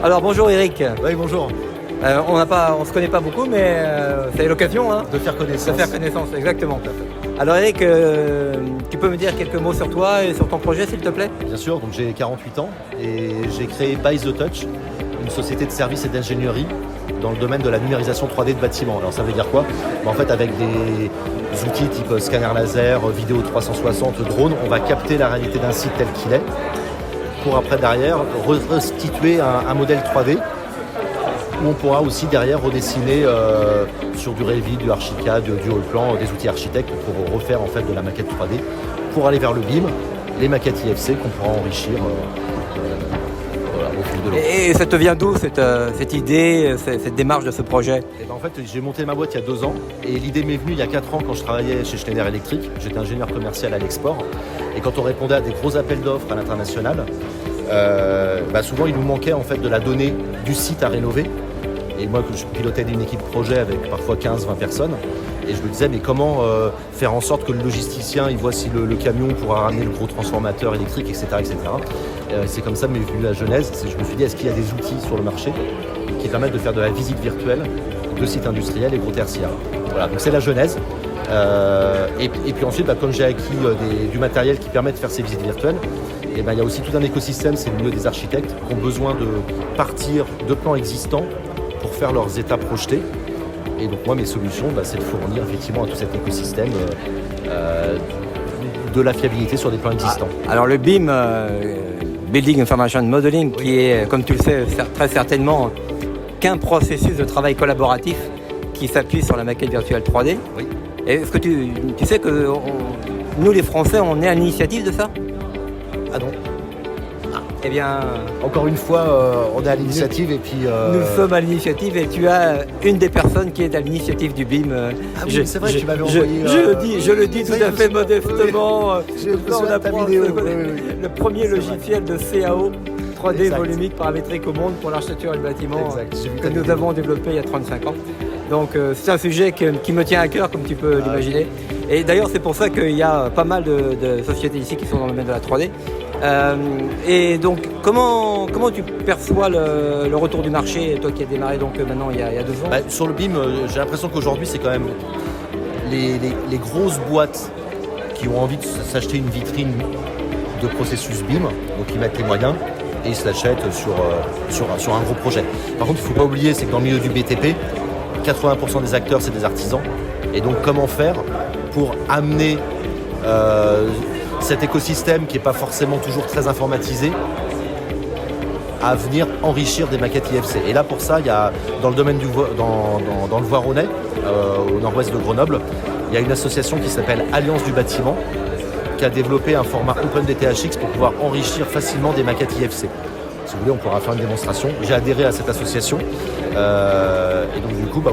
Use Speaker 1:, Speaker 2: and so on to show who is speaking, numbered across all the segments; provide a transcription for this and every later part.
Speaker 1: Alors bonjour Eric.
Speaker 2: Oui, bonjour.
Speaker 1: On se connaît pas beaucoup, mais c'est l'occasion
Speaker 2: de faire connaissance.
Speaker 1: De faire connaissance, exactement. Alors Eric, tu peux me dire quelques mots sur toi et sur ton projet, s'il te plaît?
Speaker 2: Bien sûr, donc j'ai 48 ans et j'ai créé By the Touch, une société de services et d'ingénierie dans le domaine de la numérisation 3D de bâtiments. Alors ça veut dire quoi? En fait, avec des outils type scanner laser, vidéo 360, drone, on va capter la réalité d'un site tel qu'il est pour après derrière restituer un modèle 3D où on pourra aussi derrière redessiner sur du Revit, du Archicad, du Allplan, des outils architectes pour refaire en fait de la maquette 3D pour aller vers le BIM, les maquettes IFC qu'on pourra enrichir au fil de l'eau.
Speaker 1: Et ça te vient d'où cette idée, cette démarche de ce projet?
Speaker 2: En fait, j'ai monté ma boîte il y a 2 ans et l'idée m'est venue il y a 4 ans quand je travaillais chez Schneider Electric. J'étais ingénieur commercial à l'export et quand on répondait à des gros appels d'offres à l'international, souvent il nous manquait en fait de la donnée du site à rénover. Et moi, je pilotais une équipe projet avec parfois 15-20 personnes. Et je me disais, mais comment faire en sorte que le logisticien il voit si le camion pourra ramener le gros transformateur électrique, etc. etc. C'est comme ça que m'est venue la genèse. Je me suis dit, est-ce qu'il y a des outils sur le marché qui permettent de faire de la visite virtuelle de sites industriels et gros tertiaires. Voilà, donc c'est la genèse. Et puis ensuite, comme j'ai acquis du matériel qui permet de faire ces visites virtuelles, il y a aussi tout un écosystème, c'est le milieu des architectes qui ont besoin de partir de plans existants pour faire leurs états projetés. Et donc moi, mes solutions, c'est de fournir effectivement à tout cet écosystème de la fiabilité sur des plans existants.
Speaker 1: Alors le BIM, Building Information Modeling, oui, qui est, comme tu le sais, très certainement qu'un processus de travail collaboratif qui s'appuie sur la maquette virtuelle 3D.
Speaker 2: Oui.
Speaker 1: Est-ce que tu sais que nous, les Français, on est à l'initiative de ça?
Speaker 2: Ah non.
Speaker 1: Eh bien,
Speaker 2: encore une fois, on est à l'initiative et puis...
Speaker 1: Nous sommes à l'initiative et tu as une des personnes qui est à l'initiative du BIM.
Speaker 2: Ah oui, c'est vrai que tu m'avais envoyé...
Speaker 1: Je le dis tout à fait modestement.
Speaker 2: On a ta vidéo.
Speaker 1: Le premier logiciel de CAO 3D volumique paramétrique au monde pour l'architecture et le bâtiment que nous avons développé il y a 35 ans. Donc c'est un sujet qui me tient à cœur, comme tu peux l'imaginer. Et d'ailleurs, c'est pour ça qu'il y a pas mal de sociétés ici qui sont dans le domaine de la 3D. Et donc, comment tu perçois le retour du marché, toi qui as démarré donc maintenant il y a 2 ans?
Speaker 2: Sur le BIM, j'ai l'impression qu'aujourd'hui, c'est quand même les grosses boîtes qui ont envie de s'acheter une vitrine de processus BIM, donc ils mettent les moyens et ils se l'achètent sur un gros projet. Par contre, il ne faut pas oublier, c'est que dans le milieu du BTP, 80% des acteurs, c'est des artisans. Et donc, comment faire pour amener cet écosystème qui n'est pas forcément toujours très informatisé à venir enrichir des maquettes IFC. Et là, pour ça, il y a, dans le domaine dans le Voironnais, au nord-ouest de Grenoble, il y a une association qui s'appelle Alliance du bâtiment qui a développé un format OpenDTHX pour pouvoir enrichir facilement des maquettes IFC. Si vous voulez, on pourra faire une démonstration. J'ai adhéré à cette association. Et donc, du coup,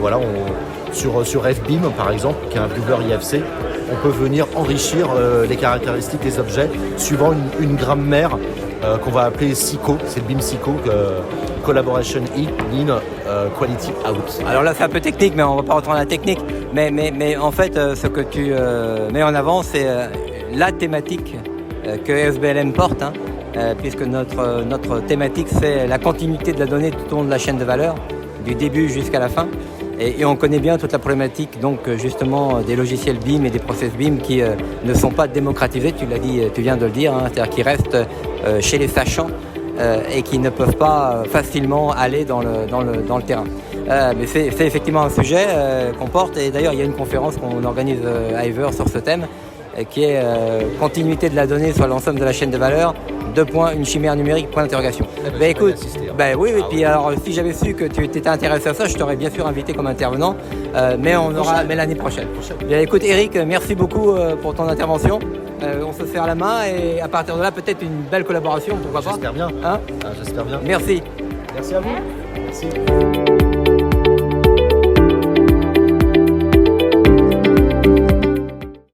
Speaker 2: sur FBIM, par exemple, qui est un viewer IFC, on peut venir enrichir les caractéristiques des objets suivant une grammaire qu'on va appeler SICO. C'est le BIM SICO, Collaboration In, Quality Out.
Speaker 1: Alors là, c'est un peu technique, mais on ne va pas rentrer dans la technique. Mais en fait, ce que tu mets en avant, c'est la thématique que SBLM porte, puisque notre thématique, c'est la continuité de la donnée tout au long de la chaîne de valeur, du début jusqu'à la fin. Et on connaît bien toute la problématique donc justement des logiciels BIM et des process BIM qui ne sont pas démocratisés, tu l'as dit, tu viens de le dire, c'est-à-dire qu'ils restent chez les sachants et qui ne peuvent pas facilement aller dans le terrain. Mais c'est effectivement un sujet qu'on porte, et d'ailleurs il y a une conférence qu'on organise à Ever sur ce thème qui est continuité de la donnée sur l'ensemble de la chaîne de valeur, une chimère numérique, point d'interrogation. Écoute, oui, et puis alors si j'avais su que tu étais intéressé à ça, je t'aurais bien sûr invité comme intervenant, mais l'année prochaine. Bien, écoute Eric, merci beaucoup pour ton intervention. On se serre la main et à partir de là, peut-être une belle collaboration, pourquoi pas.
Speaker 2: J'espère bien. J'espère bien.
Speaker 1: Merci.
Speaker 2: Merci à vous. Merci.